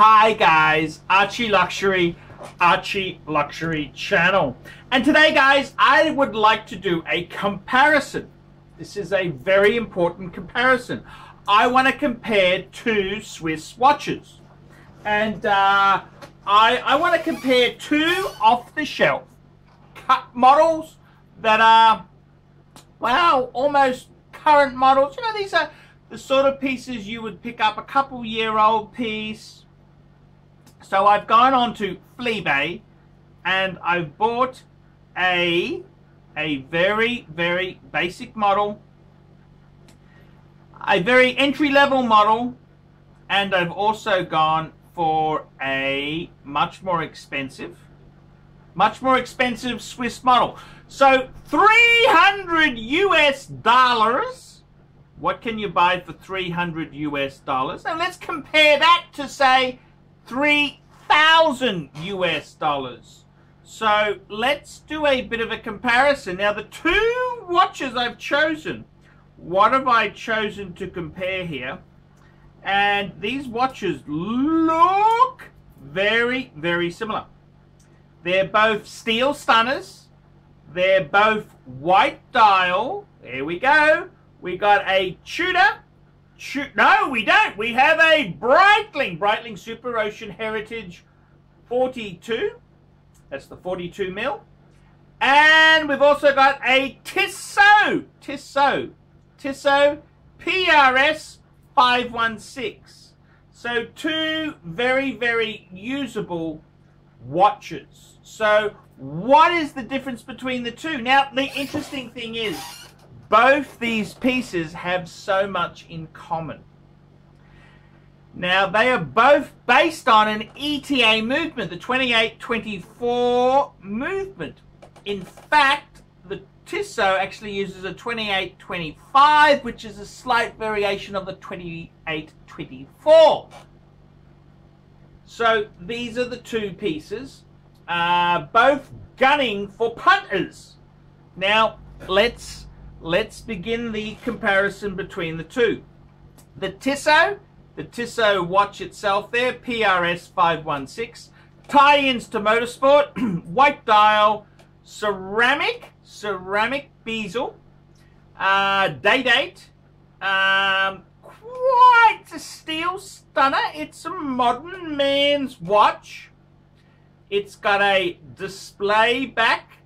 Hi guys, Archie Luxury channel. And today guys, I would like to do a comparison. This is a very important comparison. I want to compare two Swiss watches. And I want to compare two off-the-shelf cut models that are, well, almost current models. You know, these are the sort of pieces you would pick up, a couple-year-old piece. So I've gone on to Fleabay and I've bought a very, very basic model, a very entry-level model, and I've also gone for a much more expensive Swiss model. So $300 US. What can you buy for $300 US? And let's compare that to, say, $3,000 US. So let's do a bit of a comparison. Now, the two watches I've chosen, what have I chosen to compare here? And these watches look very, very similar. They're both steel stunners. They're both white dial. There we go. We got a Tudor. No, we don't. We have a Breitling Super Ocean Heritage 42. That's the 42 mil. And we've also got a Tissot PRS 516. So two very, very usable watches. So what is the difference between the two? Now, the interesting thing is, both these pieces have so much in common. Now, they are both based on an ETA movement, the 28-24 movement. In fact, the Tissot actually uses a 28-25, which is a slight variation of the 28-24. So these are the two pieces, both gunning for punters. Now, let's begin the comparison between the two. The Tissot watch itself there, PRS 516, tie-ins to motorsport, white dial, ceramic bezel, date, quite a steel stunner. It's a modern man's watch. It's got a display back.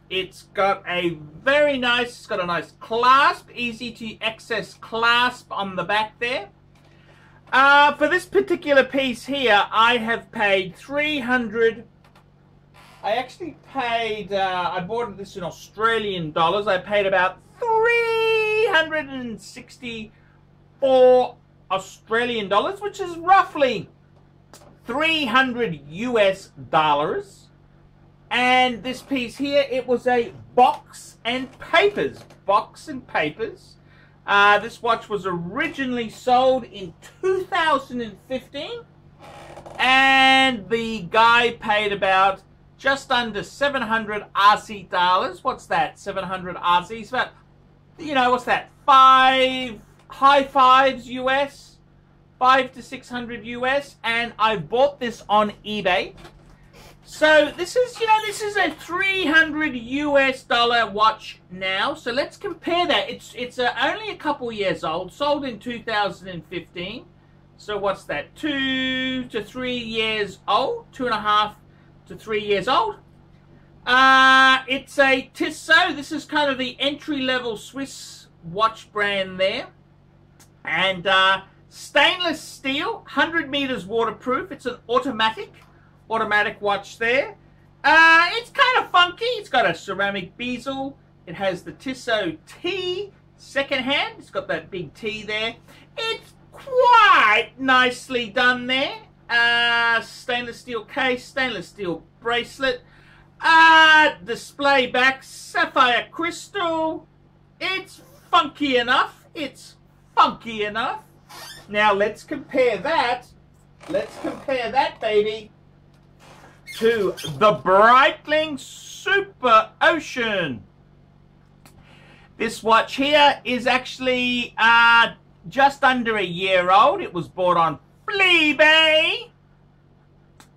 It's got a very nice, it's got a nice clasp, easy to access clasp on the back there. For this particular piece here, I have paid $300. I actually paid, I bought this in Australian dollars. I paid about 364 Australian dollars, which is roughly $300 US. And this piece here, it was a box and papers. This watch was originally sold in 2015. And the guy paid about just under 700 Aussie dollars. What's that? 700 Aussies? About, you know, what's that? high fives US? 500 to 600 US. And I bought this on eBay. So this is, you know, this is a $300 US watch now. So let's compare that. It's only a couple years old, sold in 2015. So what's that? 2 to 3 years old, 2.5 to 3 years old. It's a Tissot. This is kind of the entry-level Swiss watch brand there, and stainless steel, 100 meters waterproof. It's an automatic watch there. It's kind of funky. It's got a ceramic bezel. It has the Tissot T second hand. It's got that big T there. It's quite nicely done there. Stainless steel case, stainless steel bracelet, display back, sapphire crystal. It's funky enough. Now let's compare that. Baby, to the Breitling Super Ocean. This watch here is actually just under a year old. It was bought on Fleabay.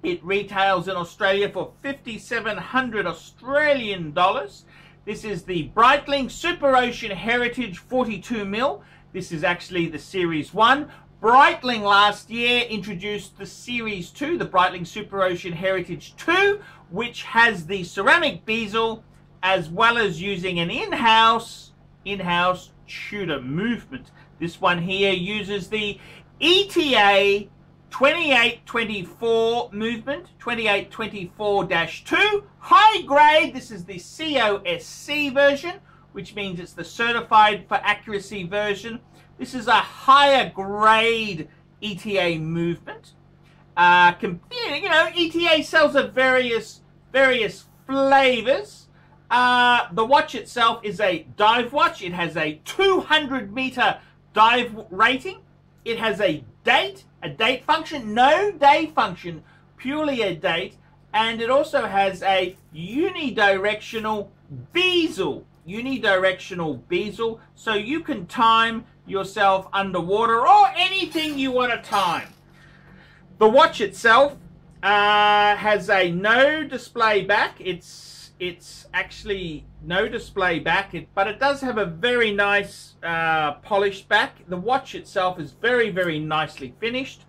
It retails in Australia for 5,700 Australian dollars. This is the Breitling Super Ocean Heritage 42mm. This is actually the Series 1. Breitling last year introduced the Series 2, the Breitling Super Ocean Heritage 2, which has the ceramic bezel, as well as using an in-house Tudor movement. This one here uses the ETA 2824 movement, 2824-2, high grade. This is the COSC version, which means it's the certified for accuracy version. This is a higher grade ETA movement. ETA sells of various flavors. The watch itself is a dive watch. It has a 200-meter dive rating. It has a date function, no day function, purely a date, and it also has a unidirectional bezel, so you can time yourself underwater or anything you want to time. The watch itself has a no display back. It's actually no display back, but it does have a very nice polished back. The watch itself is very, very nicely finished,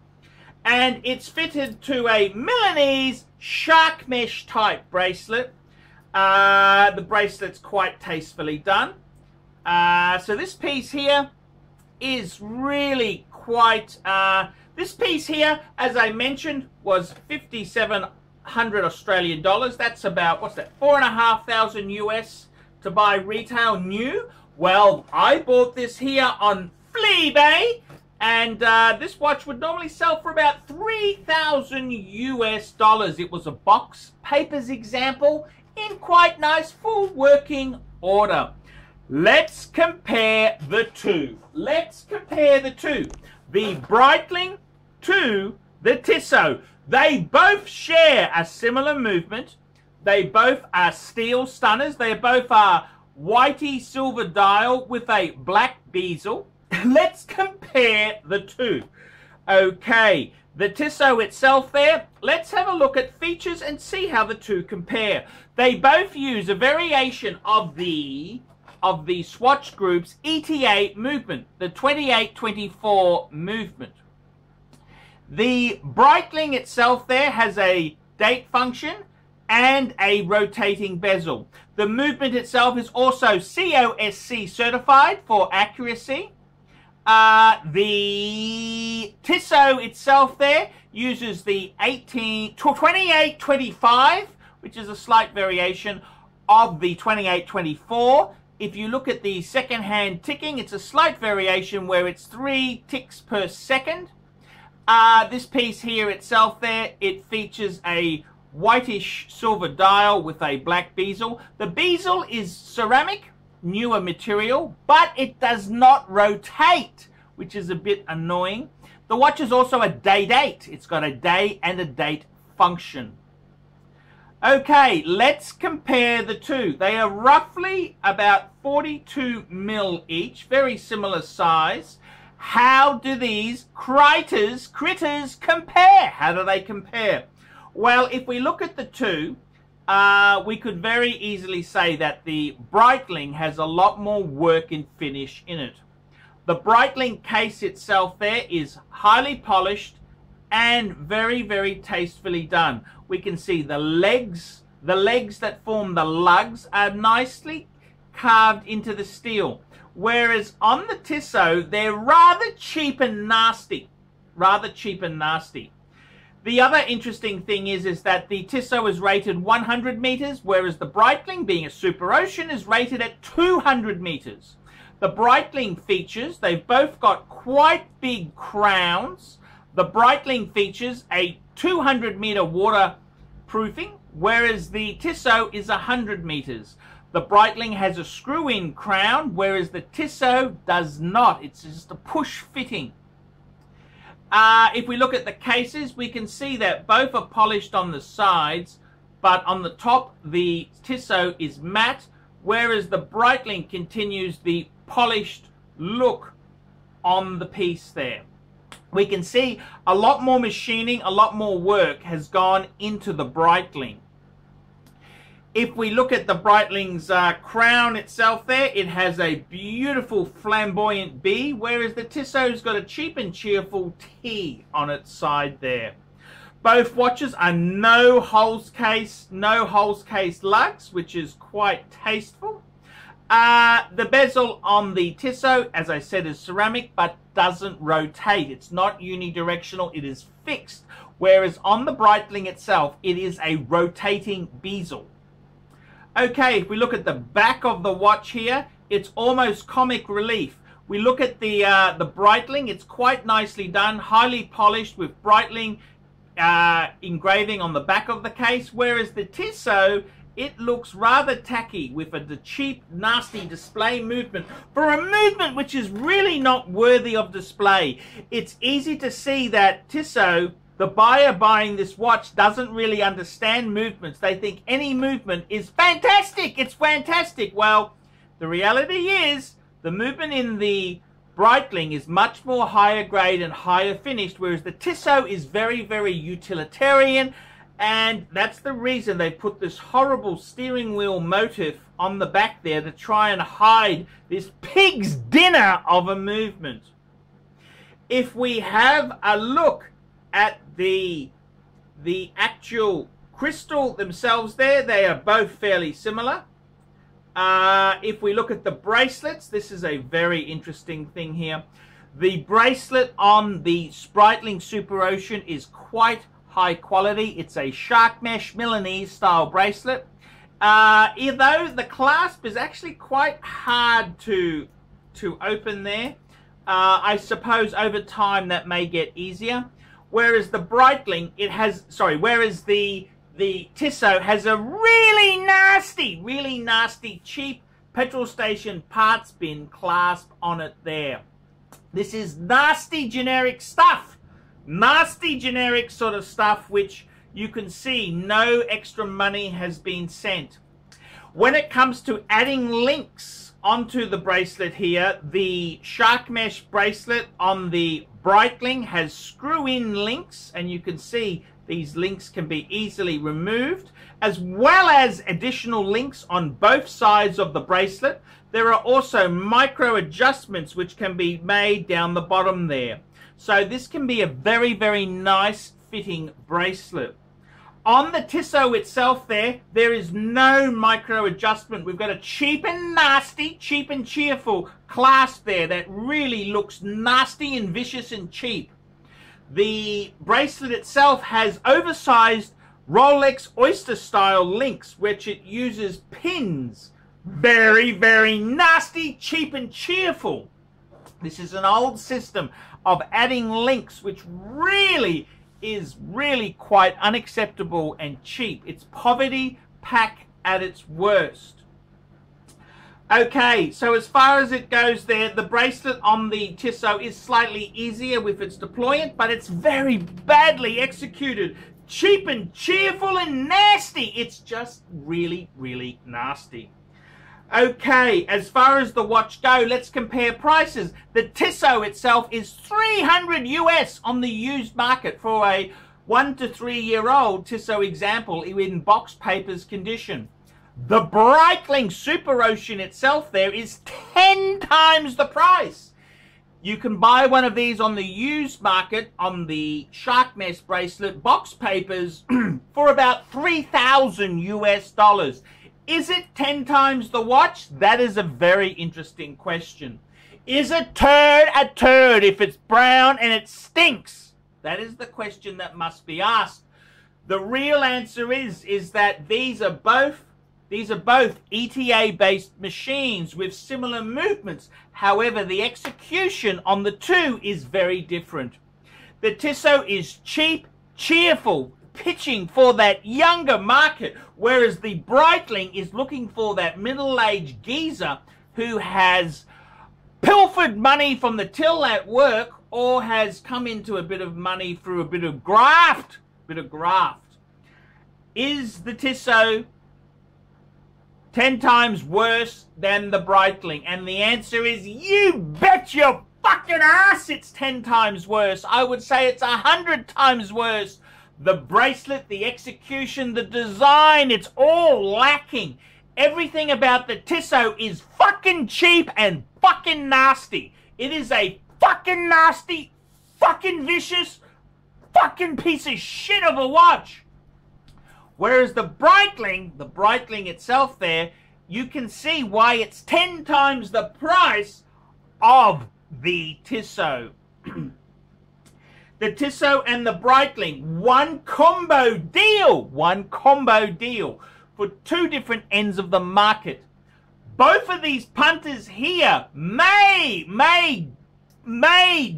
and it's fitted to a Milanese shark mesh type bracelet. The bracelet's quite tastefully done. So this piece here is really quite... this piece here, as I mentioned, was 5,700 Australian dollars. That's about, what's that, 4,500 US to buy retail new. Well, I bought this here on Fleabay, and this watch would normally sell for about 3,000 US dollars. It was a box papers example in quite nice full working order. Let's compare the two. The Breitling to the Tissot. They both share a similar movement. They both are steel stunners. They both are whitey silver dial with a black bezel. Let's compare the two. Okay, the Tissot itself there, let's have a look at features and see how the two compare. They both use a variation of the Swatch Group's ETA movement, the 2824 movement. The Breitling itself there has a date function and a rotating bezel. The movement itself is also COSC certified for accuracy. The Tissot itself there uses the 2825, which is a slight variation of the 2824. If you look at the second-hand ticking, it's a slight variation where it's 3 ticks per second. This piece here itself there, it features a whitish silver dial with a black bezel. The bezel is ceramic, newer material, but it does not rotate, which is a bit annoying. The watch is also a day-date. It's got a day and a date function. Okay, let's compare the two. They are roughly about 42mm each, very similar size. How do these critters compare? How do they compare? Well, if we look at the two, we could very easily say that the Breitling has a lot more work and finish in it. The Breitling case itself there is highly polished and very, very tastefully done. We can see the legs that form the lugs are nicely carved into the steel. Whereas on the Tissot, they're rather cheap and nasty. The other interesting thing is that the Tissot is rated 100 meters, whereas the Breitling, being a Super Ocean, is rated at 200 meters. The Breitling features, they've both got quite big crowns. The Breitling features a 200-meter waterproofing, whereas the Tissot is 100 meters. The Breitling has a screw-in crown, whereas the Tissot does not. It's just a push fitting. If we look at the cases, we can see that both are polished on the sides, but on the top, the Tissot is matte, whereas the Breitling continues the polished look on the piece there. we can see a lot more machining, a lot more work has gone into the Breitling. If we look at the Breitling's crown itself there, it has a beautiful flamboyant B, whereas the Tissot's got a cheap and cheerful T on its side there. Both watches are no holes case lugs, which is quite tasteful. The bezel on the Tissot, as I said, is ceramic, but doesn't rotate. It's not unidirectional, it is fixed. Whereas on the Breitling itself, it is a rotating bezel. Okay, if we look at the back of the watch here, it's almost comic relief. We look at the Breitling, it's quite nicely done, highly polished with Breitling engraving on the back of the case, whereas the Tissot, it looks rather tacky with the cheap, nasty display movement for a movement which is really not worthy of display. It's easy to see that Tissot, the buyer buying this watch, doesn't really understand movements. They think any movement is fantastic. It's fantastic. Well, the reality is the movement in the Breitling is much more higher grade and higher finished, whereas the Tissot is very, very utilitarian. And that's the reason they put this horrible steering wheel motif on the back there to try and hide this pig's dinner of a movement. If we have a look at the actual crystal themselves there, they are both fairly similar. If we look at the bracelets, this is a very interesting thing here. The bracelet on the Breitling Super Ocean is quite high quality. It's a shark mesh Milanese style bracelet. Although the clasp is actually quite hard to open there. I suppose over time that may get easier. Whereas the Breitling, whereas the Tissot has a really nasty, cheap petrol station parts bin clasp on it there. This is nasty generic stuff. Nasty generic sort of stuff which you can see no extra money has been sent. When it comes to adding links onto the bracelet here, the shark mesh bracelet on the Breitling has screw-in links, and you can see these links can be easily removed, as well as additional links on both sides of the bracelet. There are also micro adjustments which can be made down the bottom there. So this can be a very, very nice fitting bracelet. On the Tissot itself there is no micro adjustment. We've got a cheap and nasty, cheap and cheerful clasp there that really looks nasty and vicious and cheap. The bracelet itself has oversized Rolex Oyster style links, which it uses pins. Very, very nasty, cheap and cheerful. This is an old system of adding links, which really is quite unacceptable and cheap. It's poverty pack at its worst. Okay, so as far as it goes there, the bracelet on the Tissot is slightly easier with its deployment, but it's very badly executed. Cheap and cheerful and nasty. It's just really, really nasty. Okay, as far as the watch go, let's compare prices. The Tissot itself is $300 US on the used market for a 1 to 3 year old Tissot example in box papers condition. The Breitling Super Ocean itself there is 10 times the price. You can buy one of these on the used market on the shark mesh bracelet box papers for about $3,000 US. Is it 10 times the watch? That is a very interesting question. Is a turd if it's brown and it stinks? That is the question that must be asked. The real answer is that these are both ETA-based machines with similar movements. However, the execution on the two is very different. The Tissot is cheap, cheerful, pitching for that younger market, whereas the Breitling is looking for that middle-aged geezer who has pilfered money from the till at work or has come into a bit of money through a bit of graft. Is the Tissot 10 times worse than the Breitling? And the answer is, you bet your fucking ass it's 10 times worse. I would say it's 100 times worse. The bracelet, the execution, the design, it's all lacking. Everything about the Tissot is fucking cheap and fucking nasty. It is a fucking nasty, fucking vicious, fucking piece of shit of a watch. Whereas the Breitling itself there, you can see why it's 10 times the price of the Tissot. The Tissot and the Breitling, one combo deal for two different ends of the market. Both of these punters here may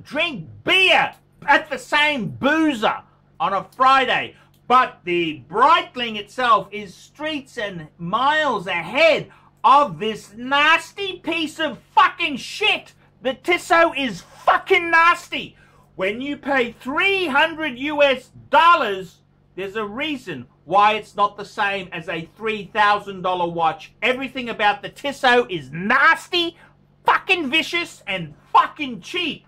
drink beer at the same boozer on a Friday, but the Breitling itself is streets and miles ahead of this nasty piece of fucking shit. The Tissot is fucking nasty. When you pay $300 US, there's a reason why it's not the same as a $3,000 watch. Everything about the Tissot is nasty, fucking vicious, and fucking cheap.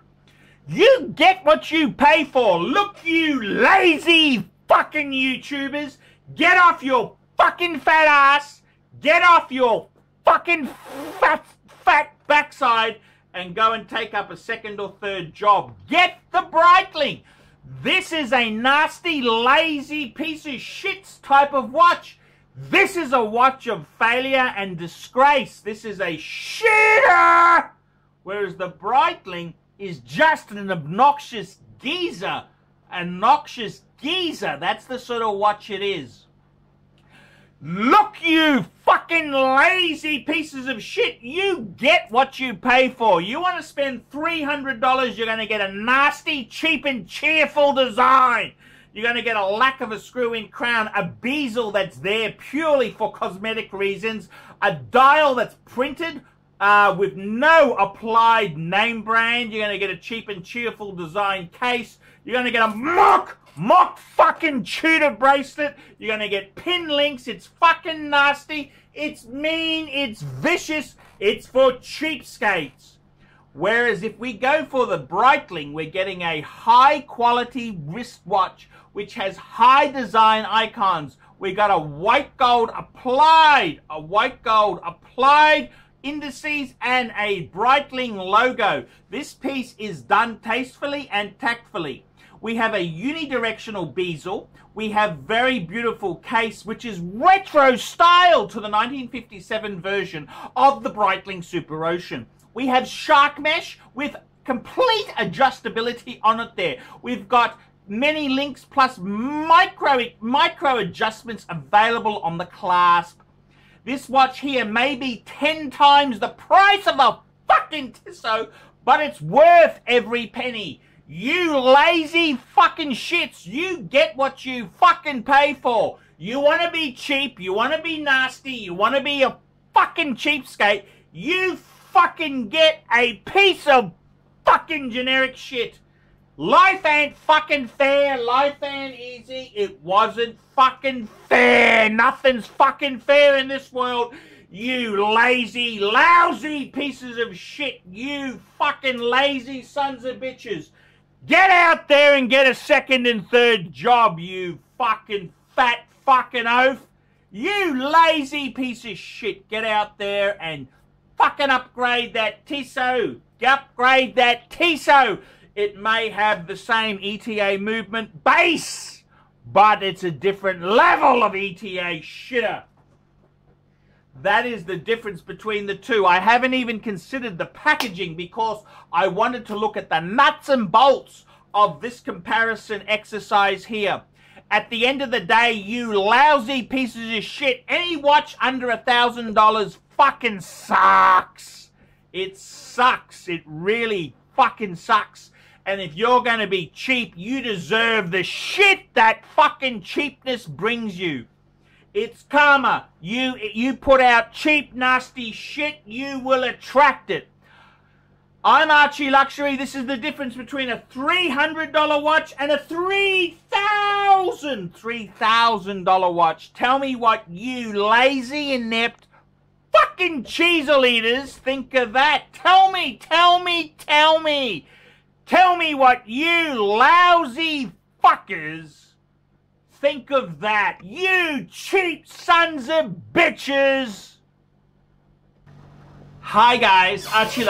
You get what you pay for. Look, you lazy fucking YouTubers. Get off your fucking fat ass. Get off your fucking fat backside and go and take up a second or third job. Get the Breitling. This is a nasty, lazy piece of shit type of watch. This is a watch of failure and disgrace. This is a shitter. Whereas the Breitling is just an obnoxious geezer. A noxious geezer. That's the sort of watch it is. Look, you fucking lazy pieces of shit. You get what you pay for. You want to spend $300, you're going to get a nasty, cheap and cheerful design. You're going to get a lack of a screw-in crown, a bezel that's there purely for cosmetic reasons, a dial that's printed with no applied name brand. You're going to get a cheap and cheerful design case. You're going to get a mock fucking Tudor bracelet. You're going to get pin links. It's fucking nasty. It's mean. It's vicious. It's for cheapskates. Whereas if we go for the Breitling, we're getting a high quality wristwatch which has high design icons. We got a white gold applied indices and a Breitling logo. This piece is done tastefully and tactfully. We have a unidirectional bezel. We have very beautiful case, which is retro style to the 1957 version of the Breitling Super Ocean. We have shark mesh with complete adjustability on it there. We've got many links plus micro adjustments available on the clasp. This watch here may be 10 times the price of a fucking Tissot, but it's worth every penny. You lazy fucking shits, you get what you fucking pay for. You want to be cheap, you want to be nasty, you want to be a fucking cheapskate, you fucking get a piece of fucking generic shit. Life ain't fucking fair, life ain't easy, it wasn't fucking fair. Nothing's fucking fair in this world. You lazy, lousy pieces of shit, you fucking lazy sons of bitches. Get out there and get a second and third job, you fucking fat fucking oaf. You lazy piece of shit. Get out there and fucking upgrade that Tissot. Upgrade that Tissot. It may have the same ETA movement base, but it's a different level of ETA shitter. That is the difference between the two. I haven't even considered the packaging because I wanted to look at the nuts and bolts of this comparison exercise here. At the end of the day, you lousy pieces of shit, any watch under $1,000 fucking sucks. It sucks. It really fucking sucks. And if you're going to be cheap, you deserve the shit that fucking cheapness brings you. It's karma. You put out cheap, nasty shit, you will attract it. I'm Archie Luxury. This is the difference between a $300 watch and a $3,000 watch. Tell me what you lazy, inept, fucking cheesel eaters think of that? Tell me, tell me, tell me. Tell me what you lousy fuckers think of that. You cheap sons of bitches. Hi guys, Archie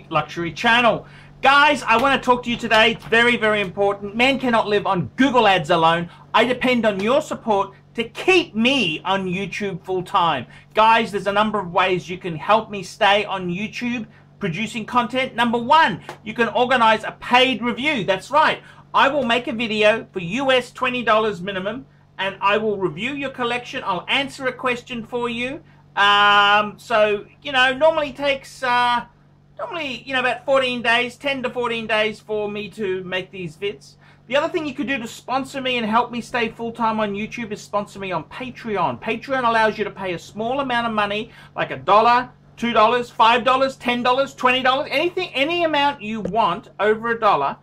Luxury channel. Guys, I want to talk to you today. It's very, very important. Men cannot live on Google ads alone. I depend on your support to keep me on YouTube full time. Guys, there's a number of ways you can help me stay on YouTube producing content. Number one, you can organize a paid review. That's right. I will make a video for US $20 minimum and I will review your collection. I'll answer a question for you. So, you know, normally takes, about 14 days, 10 to 14 days for me to make these vids. The other thing you could do to sponsor me and help me stay full-time on YouTube is sponsor me on Patreon. Patreon allows you to pay a small amount of money, like $1, $2, $5, $10, $20, anything, any amount you want over $1,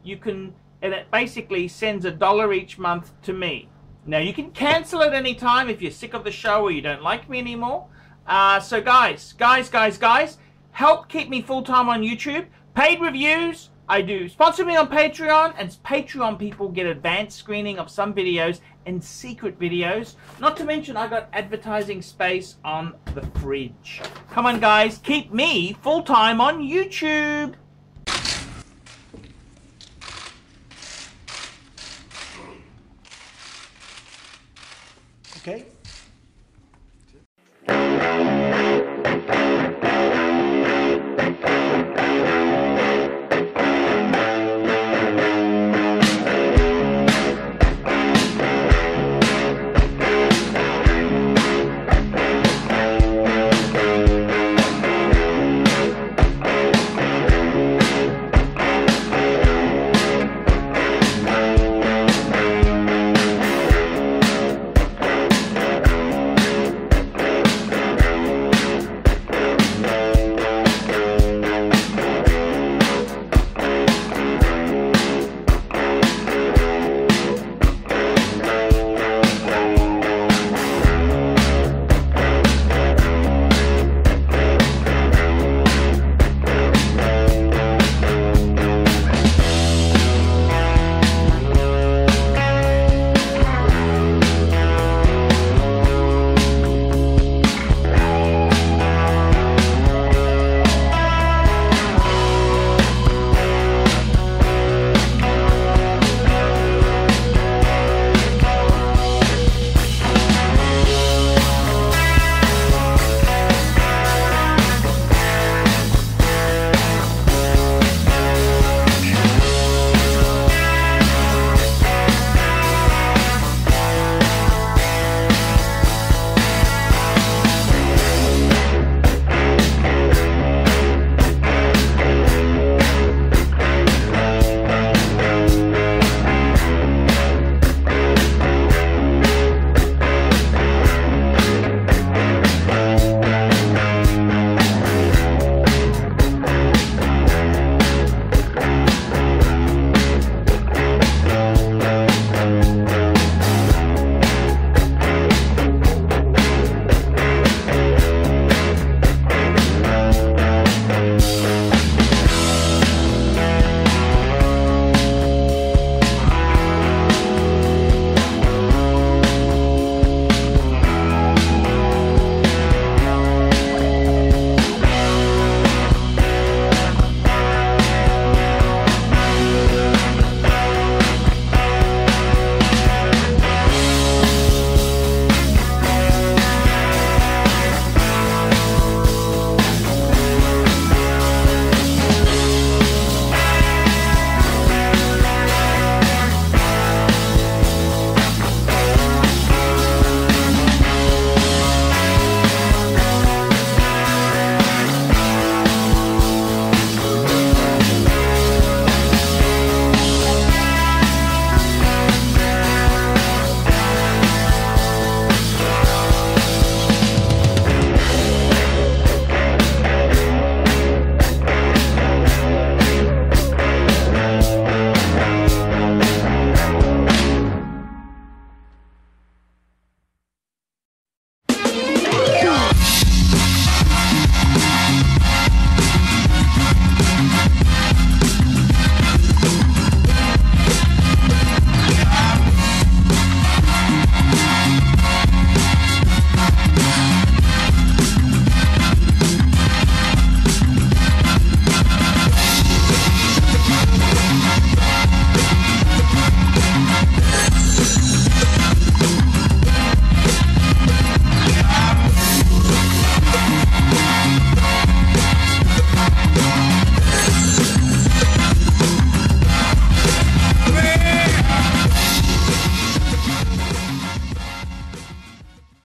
you can, and it basically sends $1 each month to me. Now, you can cancel at any time if you're sick of the show or you don't like me anymore. So guys, help keep me full-time on YouTube. Paid reviews, I do. Sponsor me on Patreon, and Patreon people get advanced screening of some videos and secret videos. Not to mention, I got advertising space on the fridge. Come on, guys, keep me full-time on YouTube. Okay,